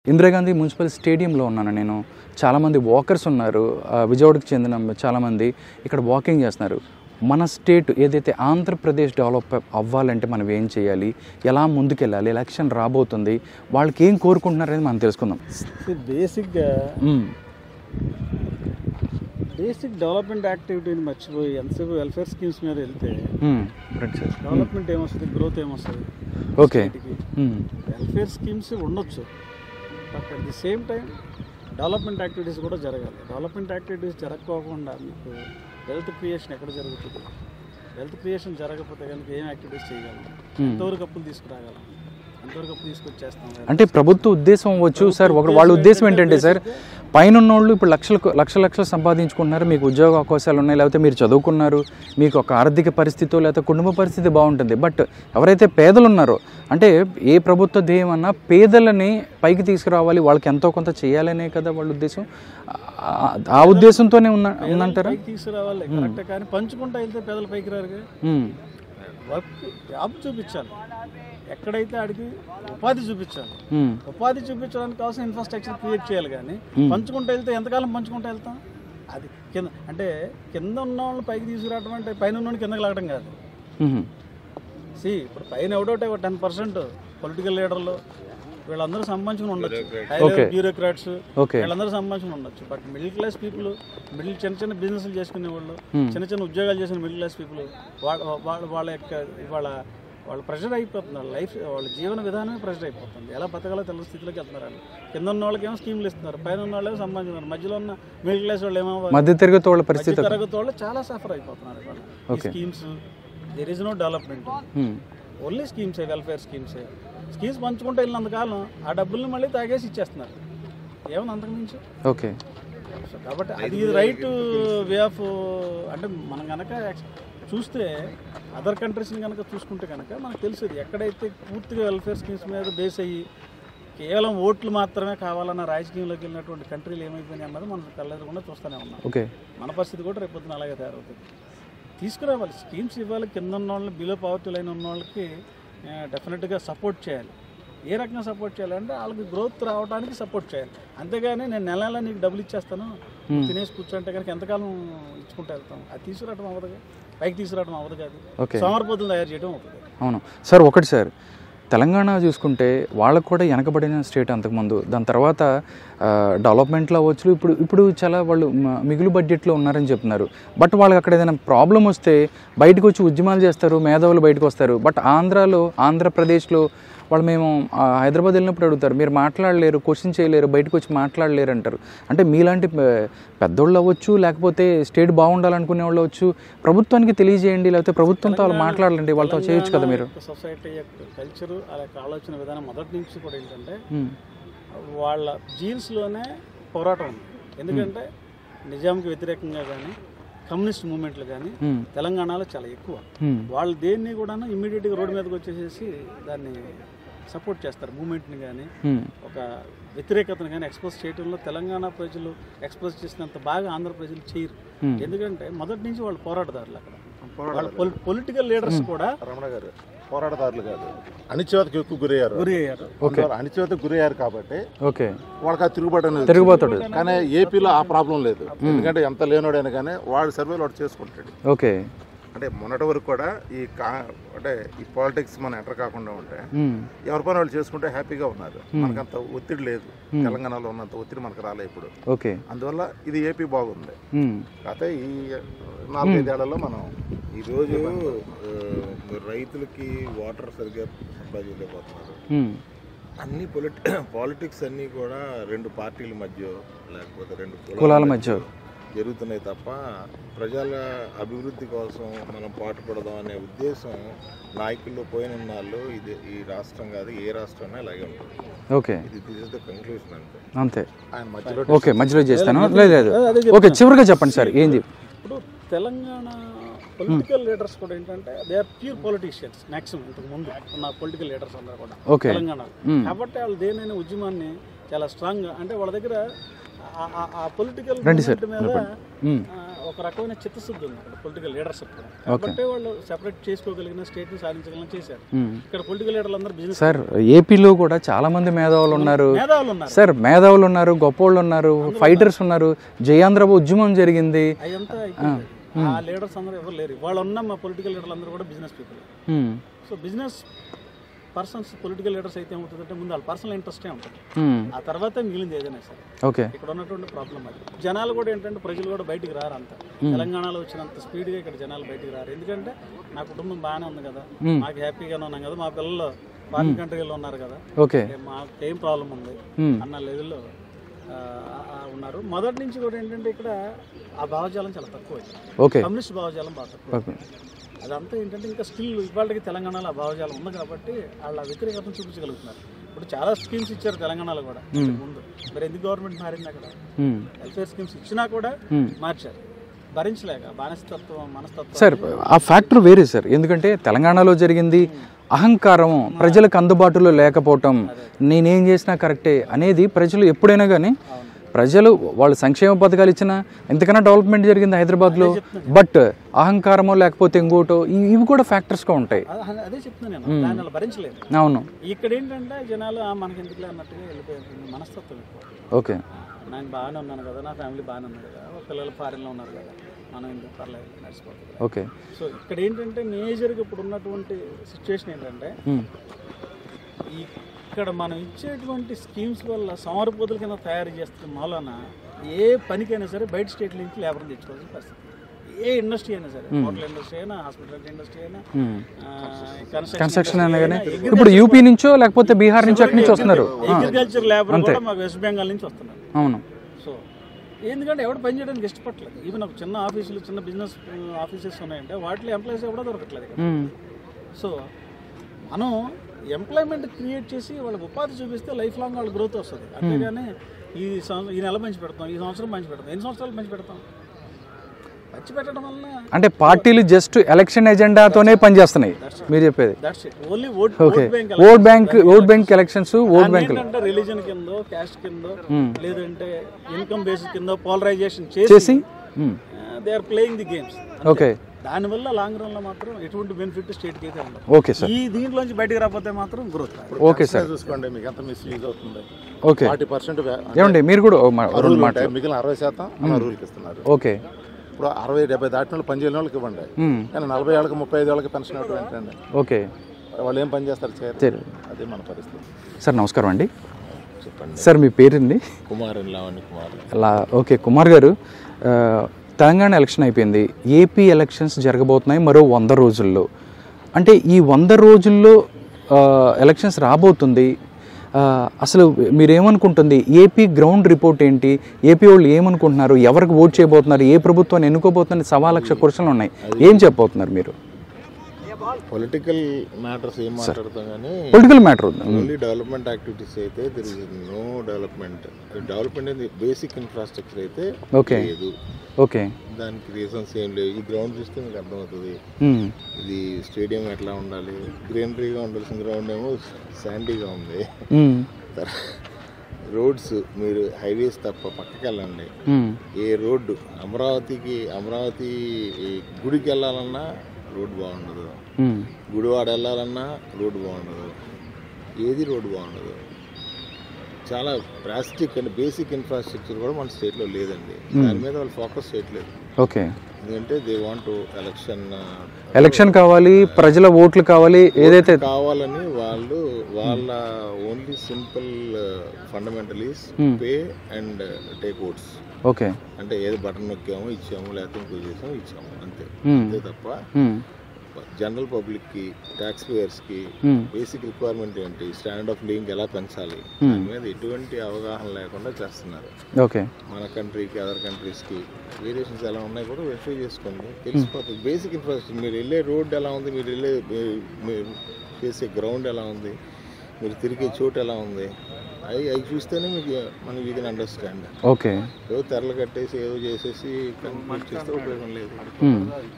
Indira Gandhi municipal స్టేడియంలో ఉన్నాను నేను. చాలామంది వాకర్స్ ఉన్నారు. విజయవాడకు చెందిన చాలామంది ఇక్కడ వాకింగ్ చేస్తున్నారు. మన స్టేట్ ఏదైతే ఆంధ్రప్రదేశ్ డెవలప్ అవ్వాలంటే మనం ఏం చేయాలి, ఎలా ముందుకెళ్ళాలి, ఎలక్షన్ రాబోతుంది, వాళ్ళకి ఏం కోరుకుంటున్నారని మనం తెలుసుకుందాం. బేసిక్ డెవలప్మెంట్ యాక్టివిటీని మర్చిపోయి ఎంతసేపు వెల్ఫేర్ స్కీమ్స్ మీద వెళ్తే డెవలప్మెంట్ ఏమొస్తుంది, గ్రోత్ ఏమొస్తుంది? ఓకే, వెల్ఫేర్ స్కీమ్స్ ఉండొచ్చు, but at the same time development activities కూడా జరగాలి. డెవలప్మెంట్ యాక్టివిటీస్ జరగకోకుండా మీకు వెల్త్ క్రియేషన్ ఎక్కడ జరుగుతుంది? వెల్త్ క్రియేషన్ జరగకపోతే కనుక ఏం యాక్టివిటీస్ చేయగలం? ఎంతవరకు అప్పులు తీసుకురాగలం? ఎంతవరకు అప్పు తీసుకొచ్చేస్తాం? అంటే ప్రభుత్వ ఉద్దేశం అవ్వచ్చు సార్. వాళ్ళ ఉద్దేశం ఏంటంటే సార్, పైన ఉన్నోళ్ళు ఇప్పుడు లక్షలు సంపాదించుకుంటున్నారు, మీకు ఉద్యోగ అవకాశాలు ఉన్నాయి, లేకపోతే మీరు చదువుకున్నారు, మీకు ఒక ఆర్థిక పరిస్థితి లేకపోతే కుటుంబ పరిస్థితి బాగుంటుంది. బట్ ఎవరైతే పేదలు ఉన్నారో, అంటే ఏ ప్రభుత్వ ధ్యేయం అన్నా పేదలని పైకి తీసుకురావాలి, వాళ్ళకి ఎంతో కొంత చేయాలనే కదా వాళ్ళ ఉద్దేశం. ఆ ఉద్దేశంతోనే ఉందంటారా? తీసుకురావాలి కరెక్ట్, కానీ పంచుకుంటా వెళ్తే పేదలు పైకి రారుగా. వర్క్ జాబ్ చూపించాలి, ఎక్కడైతే ఆడికి ఉపాధి చూపించాలి. ఉపాధి చూపించడానికి కావాల్సిన ఇన్ఫ్రాస్ట్రక్చర్ క్రియేట్ చేయాలి. కానీ పంచుకుంటూ వెళ్తే ఎంతకాలం పంచుకుంటూ వెళ్తాం? అది కింద అంటే కింద ఉన్న వాళ్ళని పైకి తీసుకురావడం అంటే పైన ఉన్న కిందకి లాగడం కాదు. ఇప్పుడు పైన ఎవడోటే 10% పొలిటికల్ లీడర్లు వీళ్ళందరూ సంబంధించుకుని ఉండొచ్చు, బ్యూరోక్రాట్స్ వీళ్ళందరూ సంబంధించుకుని ఉండొచ్చు. బట్ మిడిల్ క్లాస్ పీపుల్, చిన్న బిజినెస్లు చేసుకునే వాళ్ళు, చిన్న ఉద్యోగాలు చేసిన మిడిల్ క్లాస్ పీపుల్ వాళ్ళ యొక్క వాళ్ళు ప్రెషర్ అయిపోతుంది. వాళ్ళ లైఫ్, వాళ్ళ జీవన విధానమే ప్రెషర్ అయిపోతుంది. ఎలా బతకాలో తెలియని స్థితిలోకి వెళ్తున్నారు వాళ్ళు. కింద ఉన్న వాళ్ళకి ఏమో స్కీమ్లు ఇస్తున్నారు, పైన ఉన్న వాళ్ళు ఏమో సంబంధించున్నారు, మధ్యలో ఉన్న మిడిల్ క్లాస్ వాళ్ళు ఏమో మధ్యతరగతి వాళ్ళ పరిస్థితి, మధ్యతరగతి వాళ్ళు చాలా సఫర్ అయిపోతున్నారు. Schemes, there is no development, only స్కీమ్సే, వెల్ఫేర్ స్కీమ్సే. స్కీమ్స్ పంచుకుంటూ వెళ్ళినంతకాలం ఆ డబ్బుల్ని మళ్ళీ తాగేసి ఇచ్చేస్తున్నారు. ఏమన్నా అంతకుమించి. ఓకే, కాబట్టి అది రైట్ వే ఆఫ్. అంటే మనం కనుక చూస్తే అదర్ కంట్రీస్ని కనుక చూసుకుంటే కనుక మనకు తెలిసేది, ఎక్కడైతే పూర్తిగా వెల్ఫేర్ స్కీమ్స్ మీద బేస్ అయ్యి కేవలం ఓట్లు మాత్రమే కావాలన్న రాజకీయంలోకి వెళ్ళినటువంటి కంట్రీలు ఏమైపోయినాయి అన్నది మనం కళ్ళెదురకుండా చూస్తూనే ఉన్నాం. మన పరిస్థితి కూడా రేపొద్దున అలాగే తయారవుతుంది. తీసుకురావాలి, స్కీమ్స్ ఇవ్వాలి, కింద ఉన్న వాళ్ళని, బిలో పావర్టీ లైన్ ఉన్న వాళ్ళకి డెఫినెట్గా సపోర్ట్ చేయాలి. ఏ రకంగా సపోర్ట్ చేయాలంటే వాళ్ళకి గ్రోత్ రావడానికి సపోర్ట్ చేయాలి. అంతేగాని నేను నెల నీకు డబ్బులు ఇచ్చేస్తాను తినేసి కూర్చుంటే కనుక ఎంతకాలం ఇచ్చుకుంటూ వెళ్తాం? అది తీసుకురావడం అవ్వదుగా, పైకి తీసుకురావడం అవ్వదు కాదు, సోమరిపోతులు తయారు చేయడం అవుతుంది. అవును సార్. ఒకటి సార్, తెలంగాణ చూసుకుంటే వాళ్ళకు కూడా వెనకబడిన స్టేట్ అంతకుముందు, దాని తర్వాత డెవలప్మెంట్లో అవ్వచ్చు, ఇప్పుడు చాలా వాళ్ళు మిగులు బడ్జెట్లో ఉన్నారని చెప్తున్నారు. బట్ వాళ్ళకి అక్కడ ఏదైనా ప్రాబ్లం వస్తే బయటకు వచ్చి ఉద్యమాలు చేస్తారు, మేధావులు బయటకు వస్తారు. బట్ ఆంధ్రప్రదేశ్లో వాళ్ళు మేము హైదరాబాద్ వెళ్ళినప్పుడు అడుగుతారు, మీరు మాట్లాడలేరు, క్వశ్చన్ చేయలేరు, బయటకు వచ్చి మాట్లాడలేరు అంటారు. అంటే మీలాంటి పెద్దోళ్ళు అవ్వచ్చు, లేకపోతే స్టేట్ బాగుండాలనుకునే వాళ్ళు అవ్వచ్చు, ప్రభుత్వానికి తెలియజేయండి, లేకపోతే ప్రభుత్వంతో వాళ్ళు మాట్లాడాలండి, వాళ్ళతో చేయొచ్చు కదా మీరు. సొసైటీ యొక్క కల్చరు, ఆ యొక్క ఆలోచన విధానం మొదటి నుంచి కూడా ఏంటంటే వాళ్ళ జీన్స్లోనే పోరాటం ఉంది. ఎందుకంటే నిజాంకి వ్యతిరేకంగా కానీ కమ్యూనిస్ట్ మూవ్మెంట్లు కానీ తెలంగాణలో చాలా ఎక్కువ. వాళ్ళు దేన్ని కూడా ఇమ్మీడియట్గా రోడ్డు మీదకి వచ్చేసేసి దాన్ని సపోర్ట్ చేస్తారు. మూవ్మెంట్ని కానీ ఒక వ్యతిరేకతను కానీ ఎక్స్ప్రెస్ చేయడంలో తెలంగాణ ప్రజలు ఎక్స్ప్రెస్ చేసినంత బాగా ఆంధ్ర ప్రజలు చేయరు. ఎందుకంటే మొదటి నుంచి వాళ్ళు పోరాటదారులు. అక్కడ వాళ్ళ పొలిటికల్ లీడర్స్ కూడా పోరాటదారులు కాదు, అణిచివేతకు ఎక్కువ గురయ్యారు. అణిచివేతకు గురయ్యారు కాబట్టి వాళ్ళకి ఆ తిరుగుబాటు. కానీ ఏపీలో ఆ ప్రాబ్లం లేదు. ఎందుకంటే ఎంత లేనోడైనా కానీ వాడు సర్వేలు వాడు చేసుకుంటాడు. ఓకే, అంటే మొన్నటి వరకు కూడా అంటే ఈ పాలిటిక్స్ మనం ఎంటర్ కాకుండా ఉంటే ఎవరి పని వాళ్ళు చేసుకుంటే హ్యాపీగా ఉన్నారు. మనకంత ఒత్తిడి లేదు, తెలంగాణలో ఉన్నంత ఒత్తిడి మనకు రాలే ఇప్పుడు. అందువల్ల ఇది ఏపీ బాగుంది. కాకపోతే ఈ 4-5 ఏళ్లలో మనం ఈరోజు రైతులకి వాటర్ సరిగ్గా సప్లై చేయలేకపోతున్నారు. అన్ని పాలిటిక్స్ అన్నీ కూడా 2 పార్టీల మధ్య లేకపోతే 2 కులాల మధ్య జరుగుతున్నాయి తప్ప ప్రజల అభివృద్ధి కోసం మనం పాటుపడదాం అనే ఉద్దేశం నాయకుల్లో పోయిన వాళ్ళు ఇది ఈ రాష్ట్రం కాదు, ఏ రాష్ట్రం అలాగే ఉంటుంది. ఇది దిస్ ఇస్ ద కంక్లూజన్ అంతే. మధ్యలో చేస్తాను. ఓకే, చివరిగా చెప్పండి సార్ ఏంది. ఇప్పుడు తెలంగాణ పొలిటికల్ లీడర్స్ కూడా ఏంటంటే they are pure politicians. Maximum ఇంతకు ముందు ఉన్న పొలిటికల్ లీడర్స్ అందరూ కూడా తెలంగాణలో. కాబట్టి వాళ్ళు దేనైనా ఉద్యమాన్ని చాలా స్ట్రాంగ్, అంటే వాళ్ళ దగ్గర ఆ పొలిటికల్ మూవ్మెంట్ మీద ఒక రకమైన చిత్తశుద్ధి ఉంది అక్కడ పొలిటికల్ లీడర్షిప్ కూడా, కాబట్టి వాళ్ళు సెపరేట్ చేసుకోగలిగిన స్టేట్ని సాధించగలిగిన చేశారు. ఇక్కడ పొలిటికల్ లీడర్లు అందరూ బిజినెస్. సార్ ఏపీలో కూడా చాలా మంది మేధావులు ఉన్నారు సార్, మేధావులు ఉన్నారు, గొప్పోళ్ళు ఉన్నారు, ఫైటర్స్ ఉన్నారు, జయాంధ్ర ఉద్యమం జరిగింది. అదంతా ఆ లీడర్స్ అందరూ ఎవరు లేరు. వాళ్ళు ఉన్న మా పొలిటికల్ లీడర్లు అందరూ కూడా business people. So business persons political leaders అయితే ఏమవుతుందంటే ముందు వాళ్ళ పర్సనల్ ఇంట్రెస్టే ఉంటుంది, ఆ తర్వాత మిగిలింది ఏదైనా సరే. ఓకే, ఇక్కడ ఉన్నటువంటి ప్రాబ్లం అది. జనాలు కూడా ఏంటంటే ప్రజలు కూడా బయటికి రారు అంత. తెలంగాణలో వచ్చినంత స్పీడ్గా ఇక్కడ జనాలు బయటికి రారు. ఎందుకంటే నా కుటుంబం బాగానే ఉంది కదా, మాకు హ్యాపీగానే ఉన్నాం కదా, మా పిల్లలు ఫారిన్ కంట్రీలో ఉన్నారు కదా, మాకు ఏం ప్రాబ్లం ఉంది అన్న లెవెల్లో ఉన్నారు. మొదటి నుంచి కూడా ఏంటంటే ఇక్కడ ఆ భావజాలం చాలా తక్కువ, కమ్యూనిస్ట్ భావజాలం బాగా తక్కువ. అదంతా ఏంటంటే ఇంకా స్టిల్ ఇవాళకి తెలంగాణలో ఆ భావజాలం ఉంది కాబట్టి వాళ్ళ వ్యతిరేకతను చూపించగలుగుతున్నారు. ఇప్పుడు చాలా స్కీమ్స్ ఇచ్చారు తెలంగాణలో కూడా ముందు, మరి ఎందుకు గవర్నమెంట్ మారింది అక్కడ? వెల్ఫేర్ స్కీమ్స్ ఇచ్చినా కూడా మార్చారు, భరించలేక మనస్తత్వం. సార్ ఆ ఫ్యాక్టర్ వేరే సార్, ఎందుకంటే తెలంగాణలో జరిగింది అహంకారం, ప్రజలకు అందుబాటులో లేకపోవటం, నేనేం చేసినా కరెక్టే అనేది ప్రజలు ఎప్పుడైనా కానీ ప్రజలు వాళ్ళు సంక్షేమ పథకాలు ఇచ్చినా ఎంతకైనా డెవలప్మెంట్ జరిగింది హైదరాబాద్లో, బట్ అహంకారమో లేకపోతే ఇంకోటో ఇవి కూడా ఫ్యాక్టర్స్గా ఉంటాయి. అదే చెప్తున్నాను నేను, దాన్ని అలా భరించలేదు. అవును, ఇక్కడ ఏంటంటే జనాలు మనకి ఎందుకులే అన్నట్టుగా వెళ్ళిపోయింది మనస్తత్వం ఎక్కువ. ఓకే, నేను బాగానే ఉన్నాను కదా, నా ఫ్యామిలీ బాగానే ఉంది కదా, పిల్లలు ఫారిన్లో ఉన్నారు కదా, మనం ఎందుకు పర్లేదు నడిచిపోతుంది. ఓకే, సో ఇక్కడ ఏంటంటే మేజర్గా ఇప్పుడు ఉన్నటువంటి సిచ్యువేషన్ ఏంటంటే ఇక్కడ మనం ఇచ్చేటువంటి స్కీమ్స్ వల్ల సమరపోతుల కింద తయారు చేస్తున్న మూలన ఏ పనికైనా సరే బయట స్టేట్ల నుంచి లేబర్ తెచ్చుకోవాల్సిన పరిస్థితి. ఏ ఇండస్ట్రీ అయినా సరే, హోటల్ ఇండస్ట్రీ అయినా, హాస్పిటాలిటీ ఇండస్ట్రీ అయినా, కన్స్ట్రక్షన్ అయినా కానీ ఇప్పుడు యూపీ నుంచో లేకపోతే బీహార్ నుంచో అక్కడి నుంచి వస్తున్నారు. అగ్రికల్చర్ లేబర్ కూడా మాకు వెస్ట్ బెంగాల్ నుంచి వస్తున్నారు. అవును, సో ఎందుకంటే ఎవరు పని చేయడానికి ఇష్టపడలేదు. ఈవెన్ ఒక చిన్న ఆఫీసులు, చిన్న బిజినెస్ ఆఫీసెస్ ఉన్నాయంటే వాటిలో ఎంప్లాయీస్ ఎవడో దొరకట్లేదు. సో మనం ఎంప్లాయ్మెంట్ క్రియేట్ చేసి వాళ్ళకి ఉపాధి చూపిస్తే లైఫ్ లాంగ్ వాళ్ళ గ్రోత్ వస్తుంది. అంతేగాని ఈ నెల పంచి పెడతాం, ఈ సంవత్సరం పంచి పెడతాం, ఎన్ని సంవత్సరాలు పంచి పెడతాం? పంచి పెట్టడం వల్ల అంటే పార్టీలు జస్ట్ ఎలక్షన్ ఎజెండాతోనే పనిచేస్తున్నాయి మీరు చెప్పేది. Only vote bank elections, vote bank అంటే రిలీజన్ కిందో, క్యాస్ట్ కిందో, లేదంటే ఇన్కమ్ బేసిస్ కిందో పోలరైజేషన్ చేసి they are playing the games. Okay, దానివల్ల లాంగ్ రన్ లో మాత్రం ఎటువంటి బెనిఫిట్ స్టేట్కి అయితే ఉండదు. ఓకే సార్, ఈ దీంట్లోంచి బయటకు రాకపోతే మాత్రం గ్రోత్. ఓకే సార్, చూసుకోండి మీకు ఎంత మిస్యూజ్ అవుతుంది. ఓకే, 40% ఏమండి మీరు కూడా మిగిలిన 60% రూల్కి ఇస్తున్నారు. ఓకే, ఇప్పుడు 60-70 దాటిన వాళ్ళు పని చేయని వాళ్ళకి ఇవ్వండి, కానీ 40 ఏళ్ళకి 35 ఏళ్ళకి పెన్షన్ ఏంటండి? ఓకే, వాళ్ళు ఏం పని చేస్తారు? చేయరు. అదే మన పరిస్థితి. సార్ నమస్కారం అండి. చెప్పండి సార్, మీ పేరండి? కుమార్, లావణ్య కుమార్. ఓకే, కుమార్ గారు, తెలంగాణ ఎలక్షన్ అయిపోయింది, ఏపీ ఎలక్షన్స్ జరగబోతున్నాయి మరో 100 రోజుల్లో. అంటే ఈ 100 రోజుల్లో ఎలక్షన్స్ రాబోతుంది, అసలు మీరేమనుకుంటుంది? ఏపీ గ్రౌండ్ రిపోర్ట్ ఏంటి? ఏపీ వాళ్ళు ఏమనుకుంటున్నారు? ఎవరికి ఓట్ చేయబోతున్నారు? ఏ ప్రభుత్వాన్ని ఎన్నుకోబోతున్నారు? 1,00,000 క్వశ్చన్లు ఉన్నాయి, ఏం చెప్పబోతున్నారు మీరు? పొలిటికల్ మ్యాటర్స్ ఏం మాట్లాడతాం కానీ political matter only development activities అయితే there is no development. Development basic infrastructure అయితే లేదు. ఓకే, దానికి రీజన్స్ ఏం లేవు. ఈ గ్రౌండ్ చూస్తే మీకు అర్థమవుతుంది. ఇది స్టేడియం ఎట్లా ఉండాలి, గ్రీనరీగా ఉండాల్సిన గ్రౌండ్ ఏమో శాండీగా ఉంది. రోడ్స్ మీరు హైవేస్ తప్ప పక్కకి వెళ్ళండి, ఏ రోడ్డు అమరావతి గుడికి వెళ్ళాలన్నా రోడ్డు బాగుండదు, గుడివాడ వెళ్ళాలన్నా రోడ్డు బాగుండదు, ఏది రోడ్డు బాగుండదు. చాలా డ్రాస్టిక్ అండ్ బేసిక్ ఇన్ఫ్రాస్ట్రక్చర్ కూడా మన స్టేట్లో లేదండి. దాని మీద వాళ్ళు ఫోకస్ చేయట్లేదు. ఓకే, ఎందుకంటే దే వాంట్ ఎలక్షన్ కావాలి, ప్రజల ఓట్లు కావాలి, ఏదైతే కావాలని వాళ్ళ only simple fundamental is pay and take votes. Okay, అంటే ఏది బటన్ నొక్కాము ఇచ్చాము, లేకపోతే ఇంకో చేసాము ఇచ్చాము, అంతే. అంతే తప్ప జనరల్ పబ్లిక్కి, ట్యాక్స్ పేయర్స్కి బేసిక్ రిక్వైర్మెంట్ ఏంటి, స్టాండర్డ్ ఆఫ్ లివింగ్ ఎలా పెంచాలి, దాని మీద ఎటువంటి అవగాహన లేకుండా చేస్తున్నారు. ఓకే, మన కంట్రీకి అదర్ కంట్రీస్కి వేరియేషన్స్ ఎలా ఉన్నాయి కూడా వెరిఫై చేసుకోండి, తెలిసిపోతుంది. బేసిక్ ఇన్ఫ్రాస్ట్రక్చర్, మీరు వెళ్ళే రోడ్ ఎలా ఉంది, మీరు చేసే గ్రౌండ్ ఎలా ఉంది, మీరు తిరిగే చోటు ఎలా ఉంది, అవి చూస్తేనే మనకి యూ కెన్ అండర్స్టాండ్. ఓకే, ఏదో తెరలు కట్టేసి ఏదో చేసేసి కంప్లీట్ చేస్తే ఉపయోగం లేదు.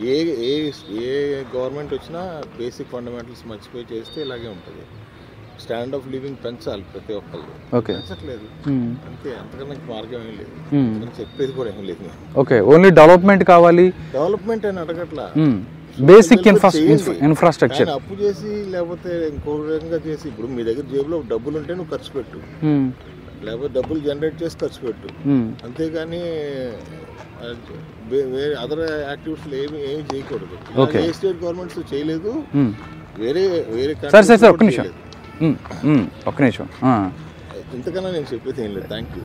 ఏ గవర్నమెంట్ వచ్చినా బేసిక్ ఫండమెంటల్స్ మర్చిపోయి చేస్తే ఇలాగే ఉంటుంది. స్టాండ్ ఆఫ్ లివింగ్ పెంచాలి ప్రతి ఒక్కళ్ళు. ఓకే. పెంచట్లేదు అంతే, అంతకన్నా మార్గం ఏం లేదు, చెప్పేది కూడా ఏం లేదు. ఓకే, ఓన్లీ డెవలప్మెంట్ కావాలి. డెవలప్మెంట్ అని అడగట్లా, బేసిక్ ఇన్ఫ్రాస్ట్రక్చర్. అప్పు చేసి లేకపోతే ఇంకో రకంగా చేసి, ఇప్పుడు మీ దగ్గర జేబులో డబ్బులు ఉంటే నువ్వు ఖర్చు పెట్టు, లేకపోతే డబ్బులు జనరేట్ చేసి ఖర్చు పెట్టు, అంతేగాని వేరే అదర్ యాక్టివిటీస్ ఏమి చేయకూడదు. ఏ స్టేట్ గవర్నమెంట్స్ చేయలేదు, వేరే వేరే సార్ ఒక్క నిమిషం. ఇంతకన్నా నేను చెప్పేది ఏం లేదు. Thank you.